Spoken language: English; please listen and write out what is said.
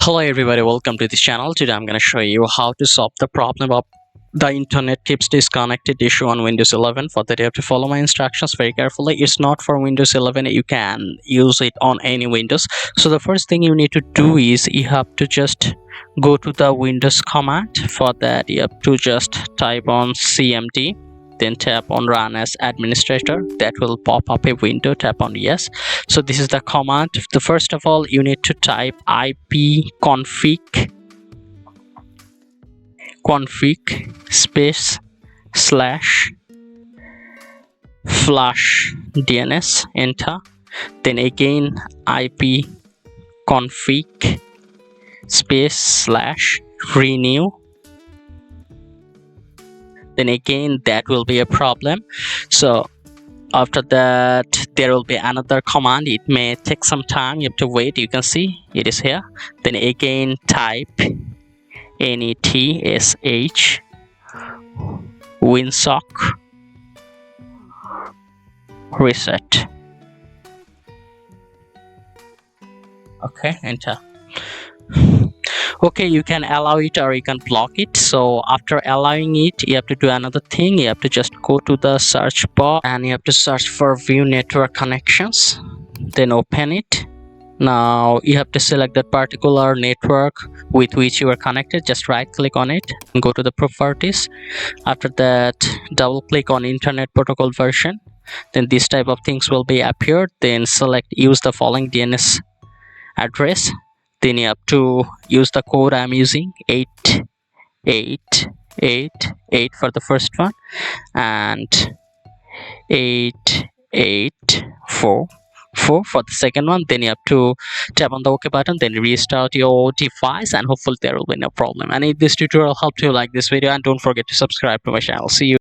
Hello everybody, welcome to this channel. Today I'm going to show you how to solve the problem of the internet keeps disconnected issue on Windows 11. For that you have to follow my instructions very carefully. It's not for Windows 11, you can use it on any Windows. So the first thing you need to do is you have to just go to the Windows command. For that you have to just type on cmd, then tap on run as administrator. That will pop up a window. Tap on yes. So this is the command. The first of all you need to type ipconfig space slash flush DNS, enter. Then again ipconfig space slash renew. Then again that will be a problem. So after that there will be another command. It may take some time, you have to wait. You can see it is here. Then again type netsh winsock reset. Okay, enter. Okay, you can allow it or you can block it. So after allowing it, you have to do another thing. You have to just go to the search bar and you have to search for view network connections, then open it. Now you have to select that particular network with which you are connected. Just right click on it and go to the properties. After that double click on internet protocol version. Then this type of things will be appeared. Then select use the following DNS address. Then you have to use the code I'm using, 8888 for the first one and 8844 for the second one. Then you have to tap on the OK button, then restart your device, and hopefully there will be no problem. And if this tutorial helped you, like this video and don't forget to subscribe to my channel. See you.